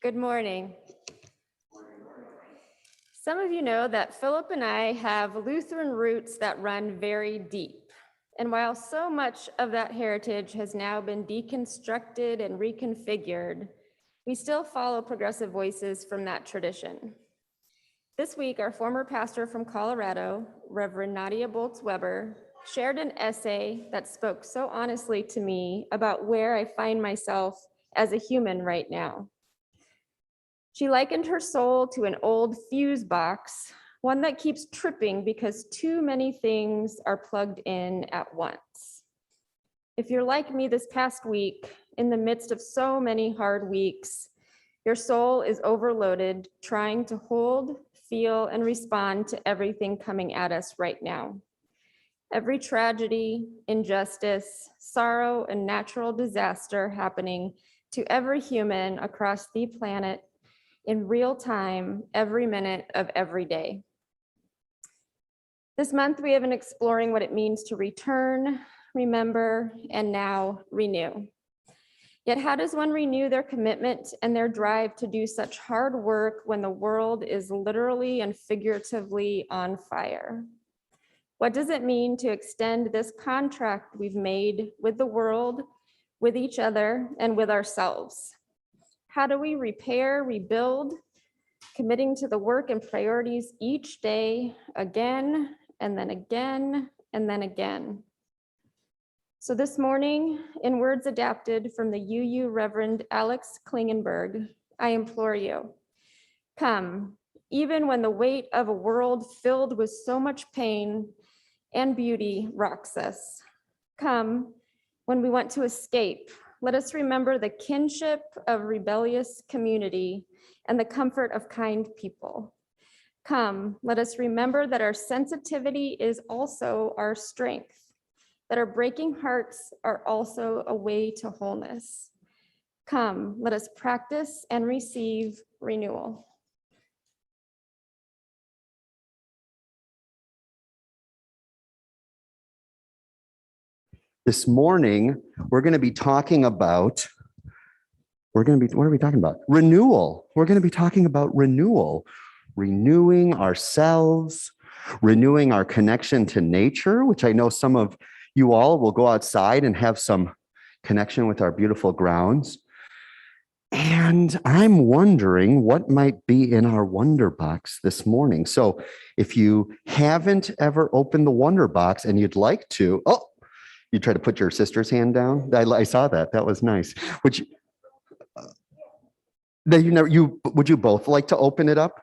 Good morning. Some of you know that Philip and I have Lutheran roots that run very deep. And while so much of that heritage has now been deconstructed and reconfigured, we still follow progressive voices from that tradition. This week, our former pastor from Colorado, Reverend Nadia Boltz-Weber, shared an essay that spoke so honestly to me about where I find myself as a human right now. She likened her soul to an old fuse box, one that keeps tripping because too many things are plugged in at once. If you're like me this past week, in the midst of so many hard weeks, your soul is overloaded, trying to hold, feel, and respond to everything coming at us right now. Every tragedy, injustice, sorrow, and natural disaster happening to every human across the planet in real time, every minute of every day. This month, we have been exploring what it means to return, remember, and now renew. Yet how does one renew their commitment and their drive to do such hard work when the world is literally and figuratively on fire? What does it mean to extend this contract we've made with the world, with each other, and with ourselves? How do we repair, rebuild, committing to the work and priorities each day, again, and then again, and then again? So this morning, in words adapted from the UU Reverend Alex Klingenberg, I implore you, come, even when the weight of a world filled with so much pain and beauty rocks us. Come, when we want to escape, let us remember the kinship of rebellious community and the comfort of kind people. Come, let us remember that our sensitivity is also our strength, that our breaking hearts are also a way to wholeness. Come, let us practice and receive renewal. This morning, we're going to be talking about, what are we talking about? Renewal. We're going to be talking about renewal, renewing ourselves, renewing our connection to nature, which I know some of you all will go outside and have some connection with our beautiful grounds. And I'm wondering what might be in our Wonder Box this morning. So if you haven't ever opened the Wonder Box and you'd like to, you try to put your sister's hand down? I saw that. That was nice. Would you both like to open it up?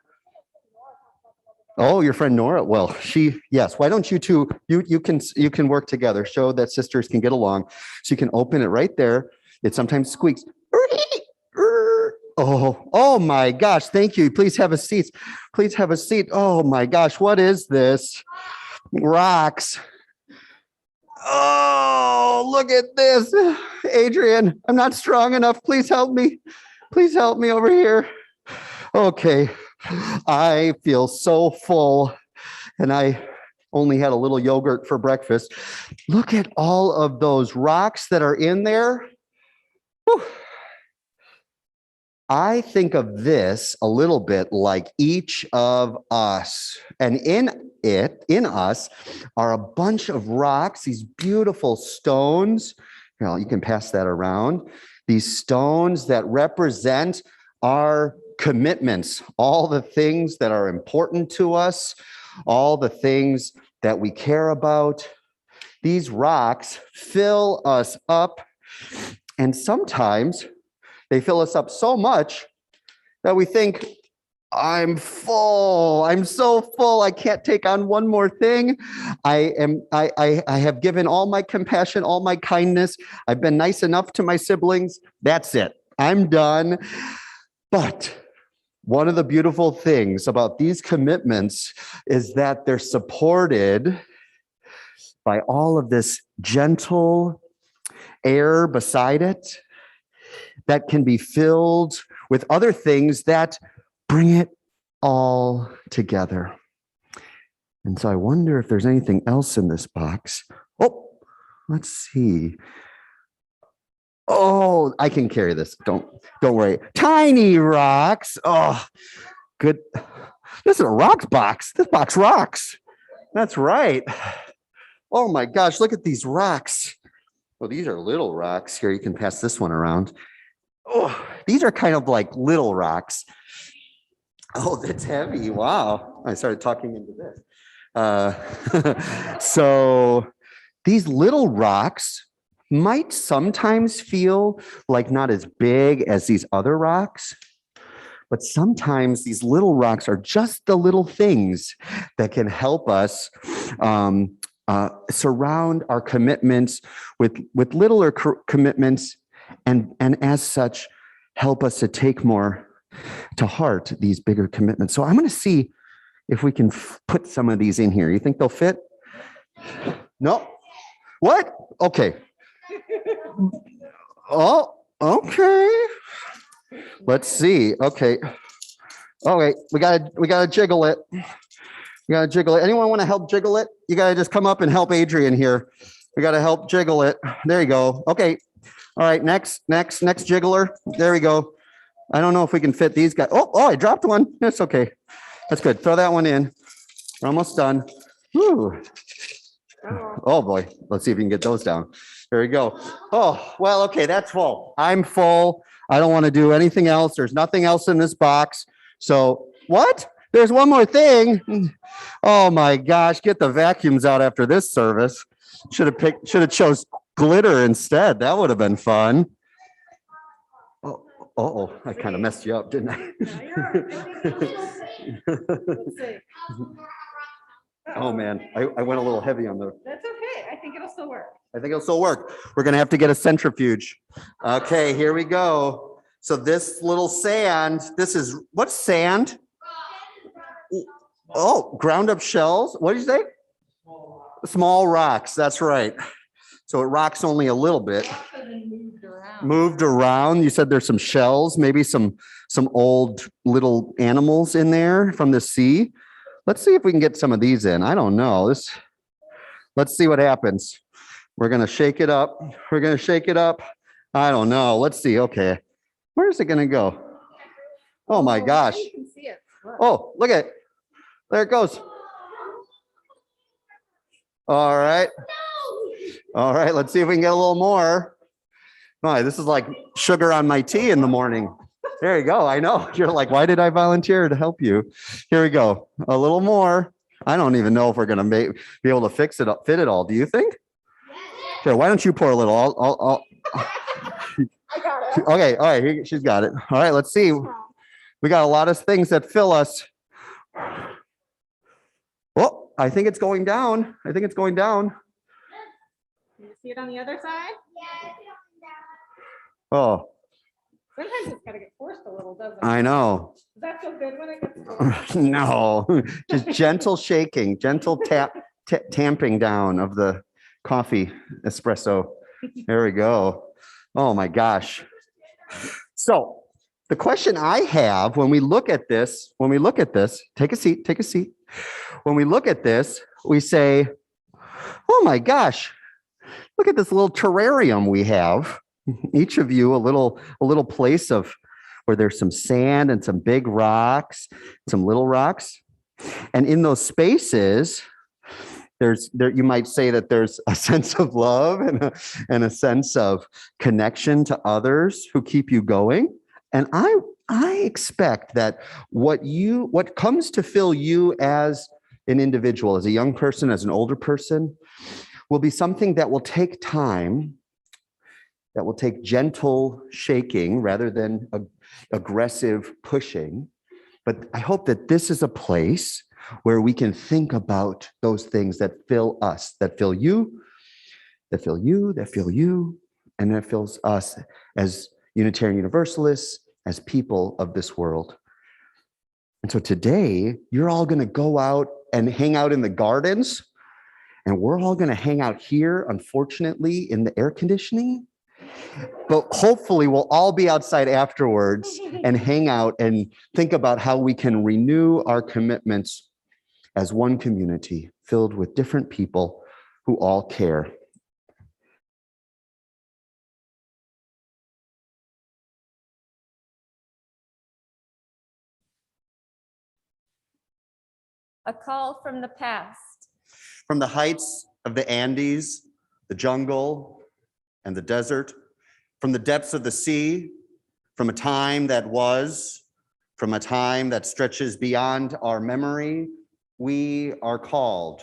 Oh, your friend Nora. Well, yes. Why don't you two? You can work together. Show that sisters can get along. So you can open it right there. It sometimes squeaks. Oh my gosh! Thank you. Please have a seat. Please have a seat. Oh my gosh! What is this? Rocks. Oh, look at this. Adrian, I'm not strong enough. Please help me. Please help me over here. Okay. I feel so full and I only had a little yogurt for breakfast. Look at all of those rocks that are in there. Whew. I think of this a little bit like each of us, and in us are a bunch of rocks, these beautiful stones. You can pass that around. These stones that represent our commitments, all the things that are important to us, all the things that we care about. These rocks fill us up, and sometimes they fill us up so much that we think, I'm full. I'm so full. I can't take on one more thing. I have given all my compassion, all my kindness. I've been nice enough to my siblings. That's it. I'm done. But one of the beautiful things about these commitments is that they're supported by all of this gentle air beside it that can be filled with other things that bring it all together. And so I wonder if there's anything else in this box. Oh, let's see. Oh, I can carry this. Don't worry. Tiny rocks. Oh, good. This is a rocks box. This box rocks. That's right. Oh my gosh, look at these rocks. Well, these are little rocks. Here, you can pass this one around. Oh, these are kind of like little rocks. Oh, that's heavy. Wow. I started talking into this. So these little rocks might sometimes feel like not as big as these other rocks, but sometimes these little rocks are just the little things that can help us surround our commitments with littler commitments, and as such, help us to take more to heart these bigger commitments. So I'm going to see if we can put some of these in here. You think they'll fit? No? What? Okay. Oh, okay. Let's see. Okay. Okay, we gotta jiggle it. We gotta jiggle it. Anyone want to help jiggle it? You gotta just come up and help Adrian here. We gotta help jiggle it. There you go. Okay. All right, next jiggler. There we go. I don't know if we can fit these guys. Oh, I dropped one. That's okay. That's good. Throw that one in. We're almost done. Whew. Oh boy. Let's see if we can get those down. There we go. Oh, well, okay, that's full. I'm full. I don't want to do anything else. There's nothing else in this box. So what? There's one more thing. Oh my gosh, get the vacuums out after this service. Should have chose glitter instead. That would have been fun. Oh, I kind of messed you up, didn't I? Oh man, I went a little heavy on the. That's okay. I think it'll still work. I think it'll still work. We're gonna have to get a centrifuge. Okay, here we go. So this little sand, what's sand? Oh, ground up shells. What did you say? Small rocks. That's right. So it rocks only a little bit. Moved around. You said there's some shells, maybe some old little animals in there from the sea. Let's see if we can get some of these in. I don't know. Let's see what happens. We're gonna shake it up. We're gonna shake it up. I don't know. Let's see. Okay. Where's it gonna go? Oh my gosh. You can see it. Look. Oh, look at it. There it goes. All right. All right. Let's see if we can get a little more. All right, this is like sugar on my tea in the morning. There you go. I know. You're like, why did I volunteer to help you? Here we go. A little more. I don't even know if we're going to be able to fix it up, fit it all. Do you think? Here, why don't you pour a little? I'll I got it. Okay. All right. She's got it. All right. Let's see. We got a lot of things that fill us. Oh, I think it's going down. I think it's going down. Can you see it on the other side? Oh, Sometimes it's got to get forced a little, doesn't it? I know. Does that feel good when it gets forced? No, just gentle shaking, gentle tamping down of the coffee espresso. There we go. Oh my gosh. So the question I have when we look at this, take a seat. When we look at this, we say, oh my gosh, look at this little terrarium we have. Each of you a little place of where there's some sand and some big rocks, some little rocks. And in those spaces, you might say that there's a sense of love and a sense of connection to others who keep you going. And I expect that what comes to fill you as an individual, as a young person, as an older person, will be something that will take time, that will take gentle shaking rather than aggressive pushing. But I hope that this is a place where we can think about those things that fill us, that fill you, and that fills us as Unitarian Universalists, as people of this world. And so today, you're all going to go out and hang out in the gardens, and we're all going to hang out here, unfortunately, in the air conditioning. But hopefully we'll all be outside afterwards and hang out and think about how we can renew our commitments as one community filled with different people who all care. a call from the past, from the heights of the Andes, the jungle, and the desert, from the depths of the sea, from a time that was, from a time that stretches beyond our memory, we are called.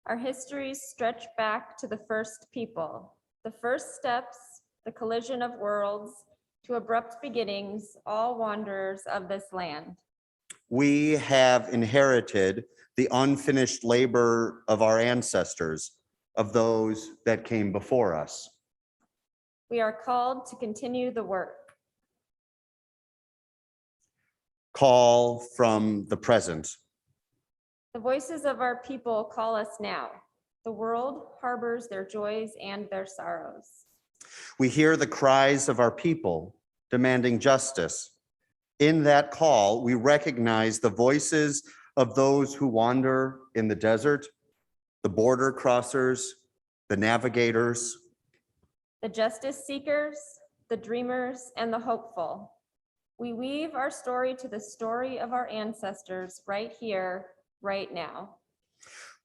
Our histories stretch back to the first people, the first steps, the collision of worlds, to abrupt beginnings, all wanderers of this land. We have inherited the unfinished labor of our ancestors, of those that came before us. We are called to continue the work. Call from the present. The voices of our people call us now. The world harbors their joys and their sorrows. We hear the cries of our people demanding justice. In that call, we recognize the voices of those who wander in the desert, the border crossers, the navigators, The justice seekers, the dreamers, and the hopeful. We weave our story to the story of our ancestors right here, right now.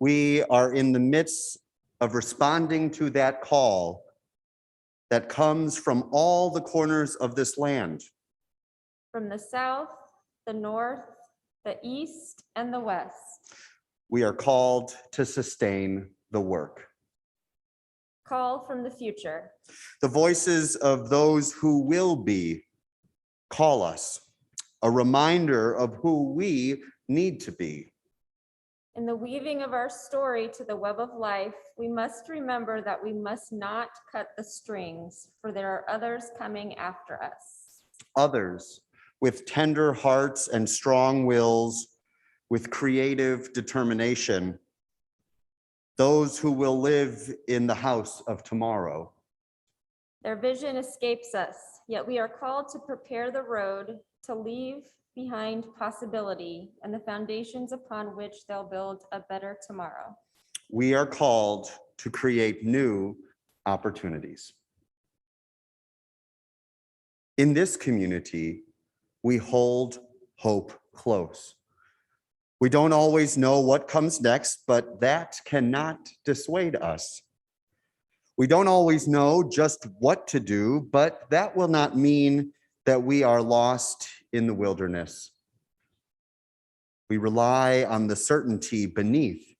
We are in the midst of responding to that call that comes from all the corners of this land. From the south, the north, the east, and the west. We are called to sustain the work. Call from the future. The voices of those who will be call us, a reminder of who we need to be. In the weaving of our story to the web of life, we must remember that we must not cut the strings, for there are others coming after us. Others with tender hearts and strong wills, with creative determination, those who will live in the house of tomorrow. Their vision escapes us, yet we are called to prepare the road to leave behind possibility and the foundations upon which they'll build a better tomorrow. We are called to create new opportunities. In this community, we hold hope close. We don't always know what comes next, but that cannot dissuade us. We don't always know just what to do, but that will not mean that we are lost in the wilderness. We rely on the certainty beneath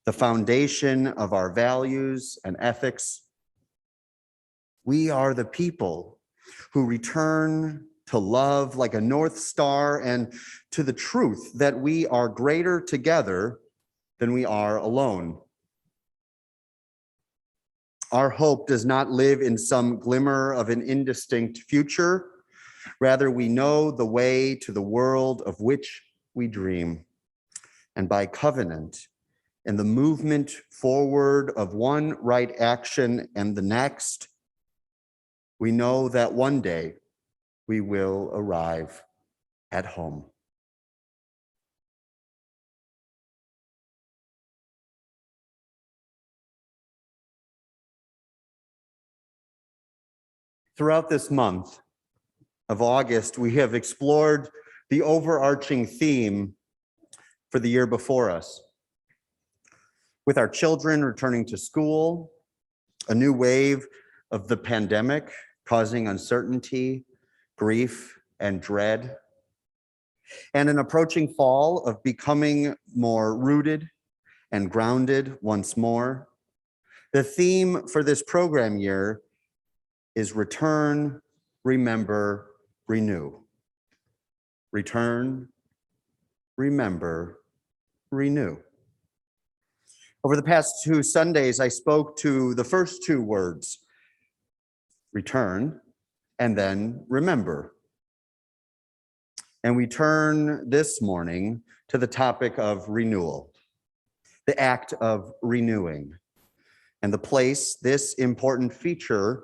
the foundation of our values and ethics. We are the people who return to love like a North Star and to the truth that we are greater together than we are alone. Our hope does not live in some glimmer of an indistinct future. Rather, we know the way to the world of which we dream. And by covenant and the movement forward of one right action and the next, we know that one day we will arrive at home. Throughout this month of August, we have explored the overarching theme for the year before us. With our children returning to school, a new wave of the pandemic causing uncertainty, grief, and dread, and an approaching fall of becoming more rooted and grounded once more. The theme for this program year is return, remember, renew. Return, remember, renew. Over the past 2 Sundays, I spoke to the first 2 words, return, and then remember. And we turn this morning to the topic of renewal, the act of renewing, and the place this important feature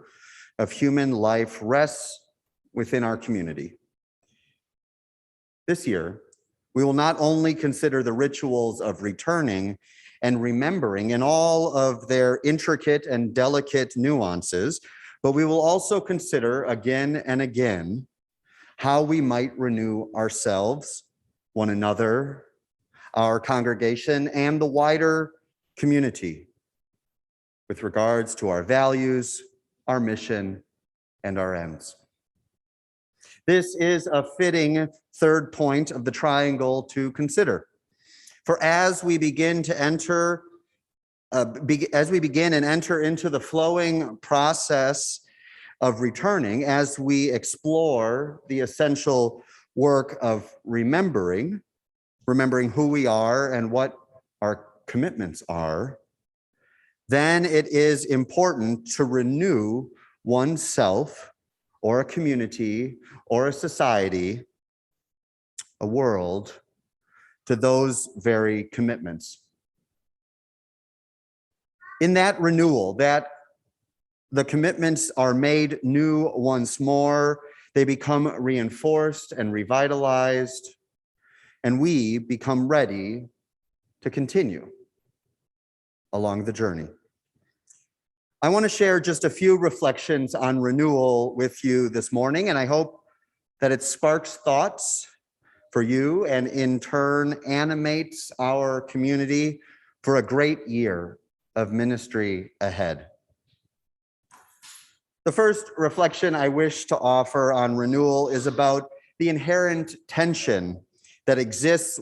of human life rests within our community. This year, we will not only consider the rituals of returning and remembering in all of their intricate and delicate nuances, but we will also consider again and again how we might renew ourselves, one another, our congregation and the wider community with regards to our values, our mission, and our ends. This is a fitting third point of the triangle to consider. For as we begin and enter into the flowing process of returning, as we explore the essential work of remembering who we are and what our commitments are, then it is important to renew oneself or a community or a society, a world, to those very commitments. In that renewal, that the commitments are made new once more, they become reinforced and revitalized, and we become ready to continue along the journey. I want to share just a few reflections on renewal with you this morning, and I hope that it sparks thoughts for you and in turn animates our community for a great year of ministry ahead. The first reflection I wish to offer on renewal is about the inherent tension that exists,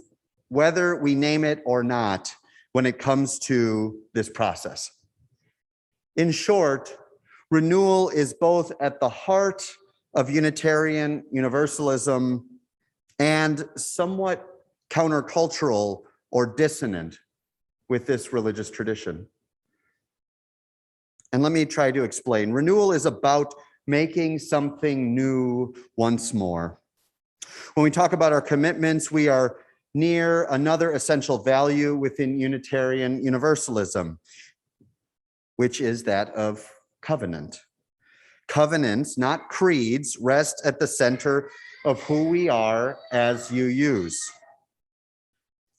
whether we name it or not, when it comes to this process. In short, renewal is both at the heart of Unitarian Universalism and somewhat countercultural or dissonant with this religious tradition. And let me try to explain. Renewal is about making something new once more. When we talk about our commitments, we are near another essential value within Unitarian Universalism, which is that of covenant. Covenants, not creeds, rest at the center of who we are as UUs.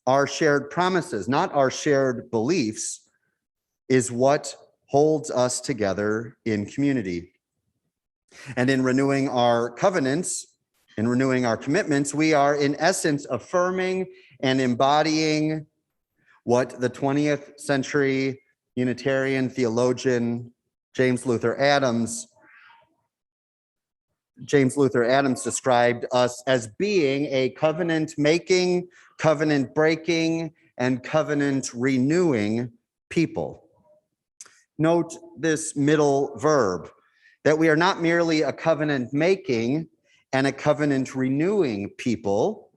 Our shared promises, not our shared beliefs, is what holds us together in community. And in renewing our covenants, in renewing our commitments, we are in essence affirming and embodying what the 20th century Unitarian theologian James Luther Adams described us as being a covenant making, covenant breaking, and covenant renewing people. Note this middle verb, that we are not merely a covenant making and a covenant renewing people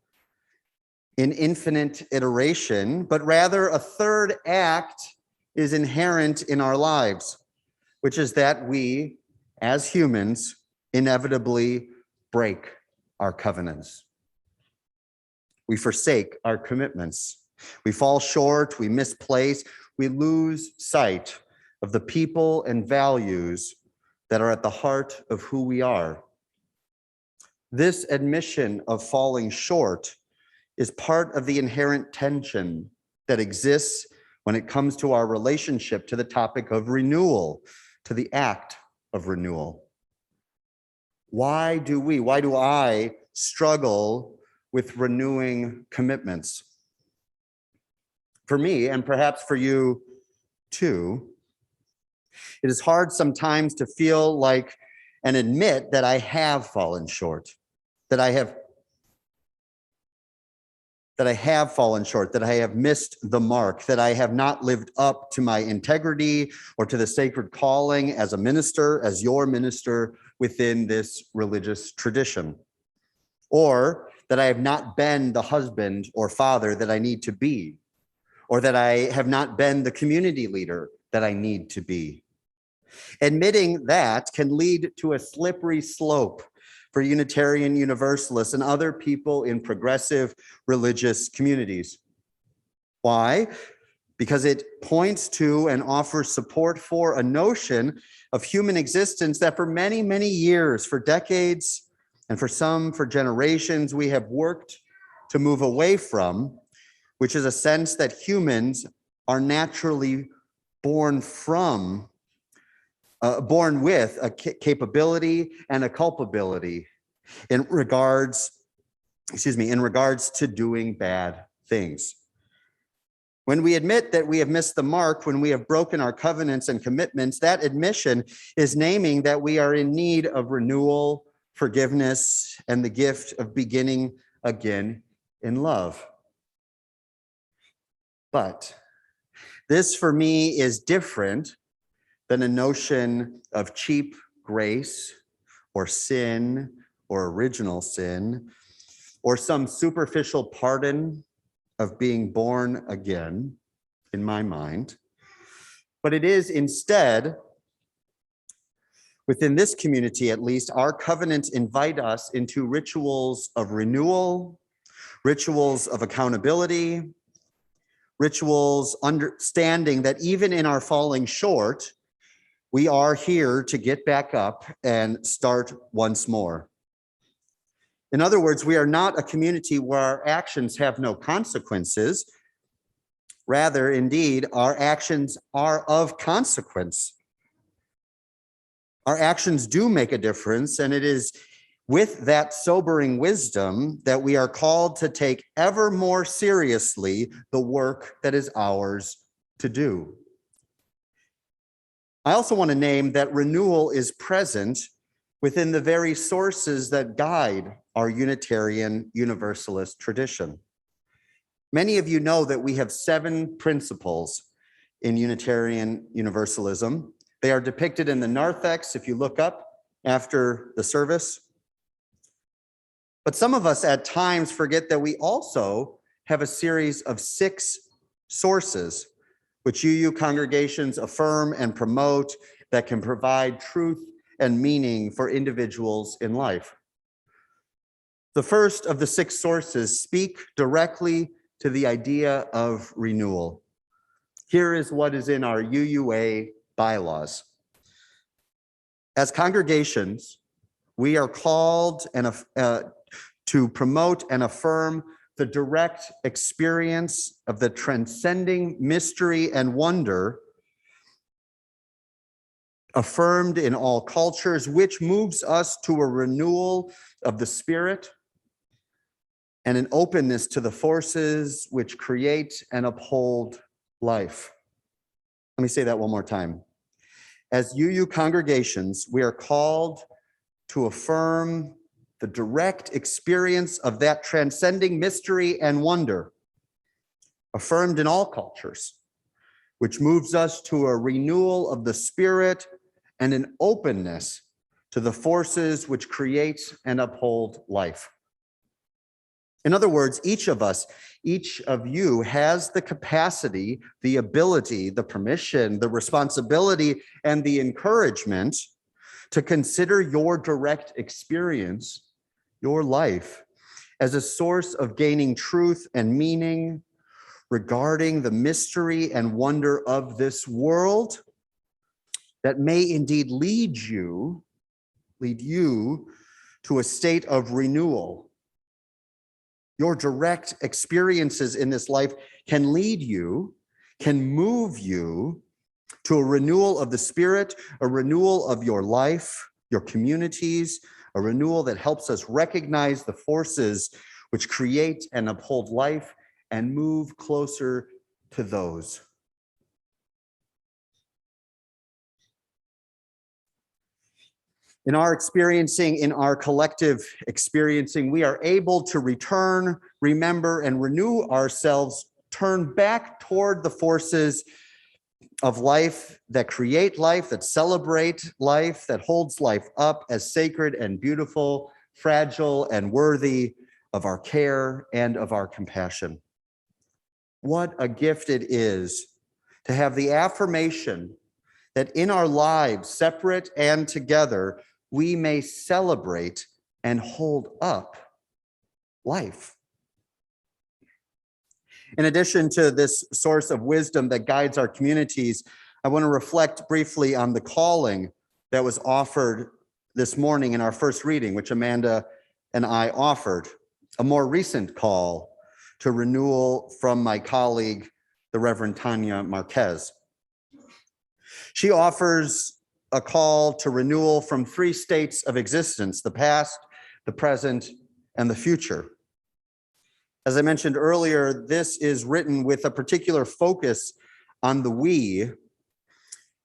in infinite iteration, but rather a third act is inherent in our lives, which is that we, as humans, inevitably break our covenants. We forsake our commitments. We fall short, we misplace, we lose sight of the people and values that are at the heart of who we are. This admission of falling short is part of the inherent tension that exists when it comes to our relationship to the topic of renewal, to the act of renewal. Why do I struggle with renewing commitments? For me, and perhaps for you too, it is hard sometimes to feel like and admit that I have fallen short, that I have fallen short, that I have missed the mark, that I have not lived up to my integrity or to the sacred calling as a minister, as your minister within this religious tradition, or that I have not been the husband or father that I need to be, or that I have not been the community leader that I need to be. Admitting that can lead to a slippery slope for Unitarian Universalists and other people in progressive religious communities. Why? Because it points to and offers support for a notion of human existence that for many, many years, for decades, and for some, for generations, we have worked to move away from, which is a sense that humans are naturally born with a capability and a culpability in regards to doing bad things. When we admit that we have missed the mark, when we have broken our covenants and commitments, that admission is naming that we are in need of renewal, forgiveness, and the gift of beginning again in love. But this for me is different than a notion of cheap grace or sin or original sin or some superficial pardon of being born again in my mind. But it is instead, within this community at least, our covenants invite us into rituals of renewal, rituals of accountability, rituals understanding that even in our falling short, we are here to get back up and start once more. In other words, we are not a community where our actions have no consequences. Rather, indeed, our actions are of consequence. Our actions do make a difference, and it is with that sobering wisdom that we are called to take ever more seriously the work that is ours to do. I also want to name that renewal is present within the very sources that guide our Unitarian Universalist tradition. Many of you know that we have 7 principles in Unitarian Universalism. They are depicted in the narthex if you look up after the service. But some of us at times forget that we also have a series of 6 sources which UU congregations affirm and promote that can provide truth and meaning for individuals in life. The first of the 6 sources speak directly to the idea of renewal. Here is what is in our UUA bylaws. As congregations, we are called to promote and affirm the direct experience of the transcending mystery and wonder affirmed in all cultures, which moves us to a renewal of the spirit and an openness to the forces which create and uphold life. Let me say that one more time. As UU congregations, we are called to affirm the direct experience of that transcending mystery and wonder, affirmed in all cultures, which moves us to a renewal of the spirit and an openness to the forces which create and uphold life. In other words, each of us, each of you has the capacity, the ability, the permission, the responsibility, and the encouragement to consider your direct experience, your life, as a source of gaining truth and meaning regarding the mystery and wonder of this world that may indeed lead you to a state of renewal. Your direct experiences in this life can lead you, can move you to a renewal of the spirit, a renewal of your life, your communities, a renewal that helps us recognize the forces which create and uphold life and move closer to those. In our experiencing, in our collective experiencing, we are able to return, remember, and renew ourselves, turn back toward the forces of life that create life, that celebrate life, that holds life up as sacred and beautiful, fragile and worthy of our care and of our compassion. What a gift it is to have the affirmation that in our lives, separate and together, we may celebrate and hold up life. In addition to this source of wisdom that guides our communities, I want to reflect briefly on the calling that was offered this morning in our first reading, which Amanda and I offered, a more recent call to renewal from my colleague, the Reverend Tanya Marquez. She offers a call to renewal from 3 states of existence: the past, the present, and the future. As I mentioned earlier, this is written with a particular focus on the we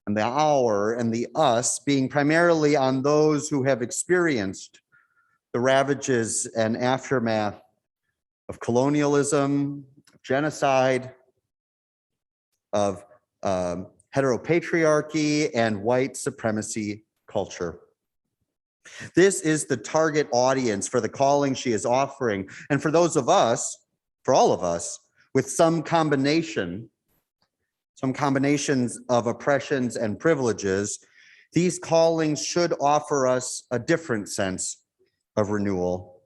and the our and the us, being primarily on those who have experienced the ravages and aftermath of colonialism, genocide, of heteropatriarchy and white supremacy culture. This is the target audience for the calling she is offering. And for those of us, for all of us, with some combinations of oppressions and privileges, these callings should offer us a different sense of renewal,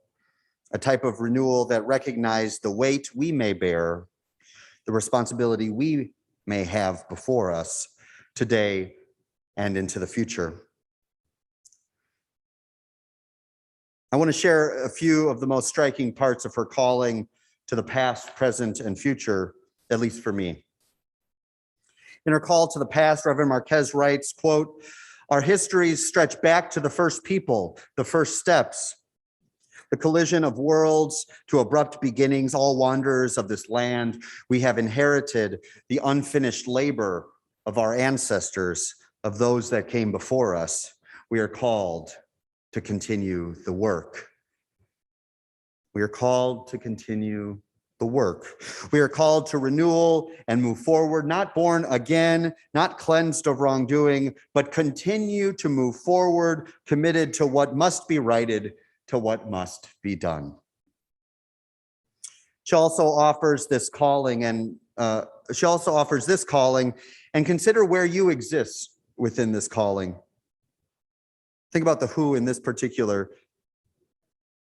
a type of renewal that recognizes the weight we may bear, the responsibility we may have before us today and into the future. I want to share a few of the most striking parts of her calling to the past, present, and future, at least for me. In her call to the past, Reverend Marquez writes, quote, "Our histories stretch back to the first people, the first steps, the collision of worlds to abrupt beginnings, all wanderers of this land. We have inherited the unfinished labor of our ancestors, of those that came before us. We are called to continue the work." We are called to continue the work. We are called to renewal and move forward, not born again, not cleansed of wrongdoing, but continue to move forward, committed to what must be righted, to what must be done. She also offers this calling and consider where you exist within this calling. Think about the who in this particular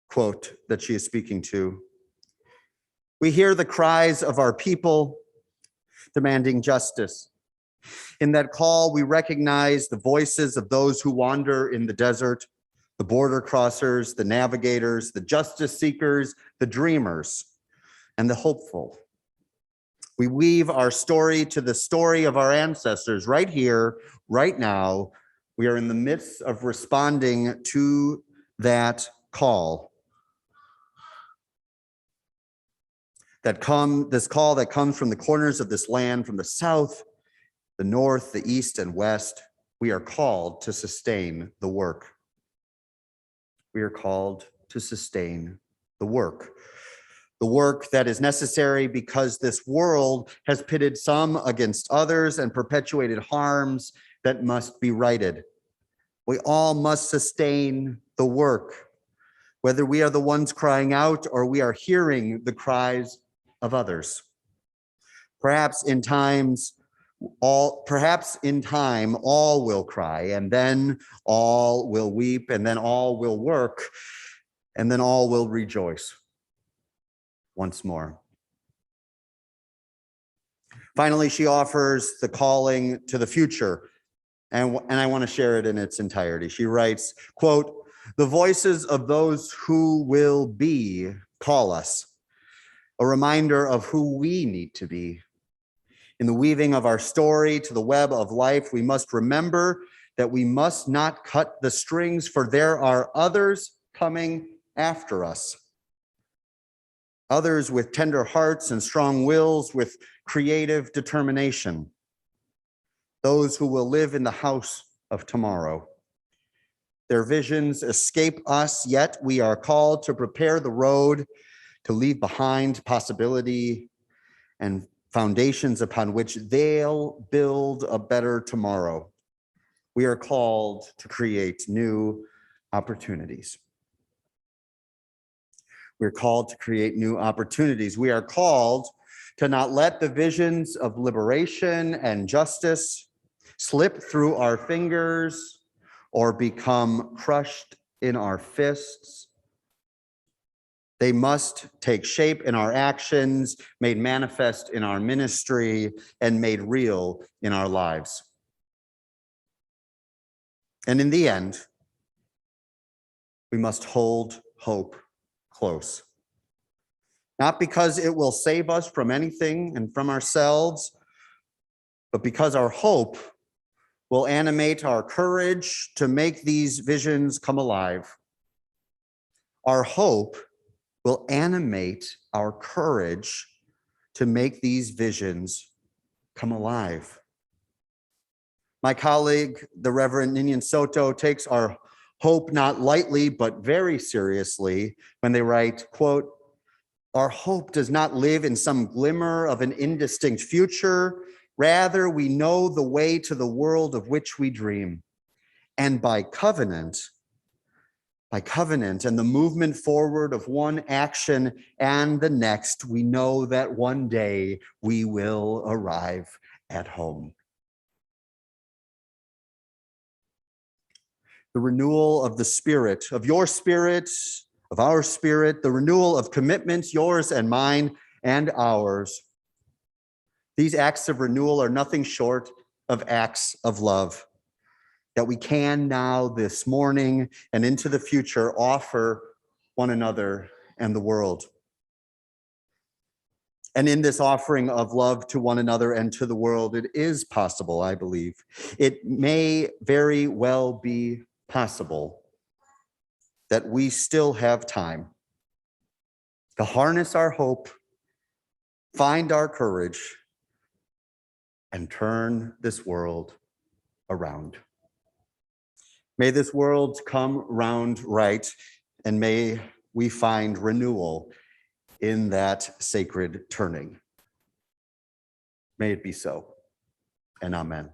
quote that she is speaking to. We hear the cries of our people demanding justice. In that call, we recognize the voices of those who wander in the desert, the border crossers, the navigators, the justice seekers, the dreamers, and the hopeful. We weave our story to the story of our ancestors right here, right now. We are in the midst of responding to that call. This call that comes from the corners of this land, from the south, the north, the east, and west. We are called to sustain the work. We are called to sustain the work that is necessary because this world has pitted some against others and perpetuated harms that must be righted. We all must sustain the work, whether we are the ones crying out or we are hearing the cries of others. Perhaps in time, all will cry, and then all will weep, and then all will work, and then all will rejoice once more. Finally, she offers the calling to the future, and I want to share it in its entirety. She writes, quote, "The voices of those who will be call us, a reminder of who we need to be. In the weaving of our story to the web of life, we must remember that we must not cut the strings, for there are others coming after us. Others with tender hearts and strong wills, with creative determination. Those who will live in the house of tomorrow. Their visions escape us, yet we are called to prepare the road, to leave behind possibility and foundations upon which they'll build a better tomorrow. We are called to create new opportunities. We're called to create new opportunities. We are called to not let the visions of liberation and justice slip through our fingers or become crushed in our fists. They must take shape in our actions, made manifest in our ministry, and made real in our lives. And in the end, we must hold hope close. Not because it will save us from anything and from ourselves, but because our hope will animate our courage to make these visions come alive. Our hope will animate our courage to make these visions come alive. My colleague, the Reverend Ninian Soto, takes our hope not lightly, but very seriously when they write, quote, "Our hope does not live in some glimmer of an indistinct future. Rather, we know the way to the world of which we dream. And by covenant and the movement forward of one action and the next, we know that one day we will arrive at home." The renewal of the spirit, of your spirit, of our spirit, the renewal of commitments, yours and mine and ours. These acts of renewal are nothing short of acts of love that we can now this morning and into the future offer one another and the world. And in this offering of love to one another and to the world, it is possible, I believe. It may very well be possible that we still have time to harness our hope, find our courage, and turn this world around. May this world come round right, and may we find renewal in that sacred turning. May it be so, and amen.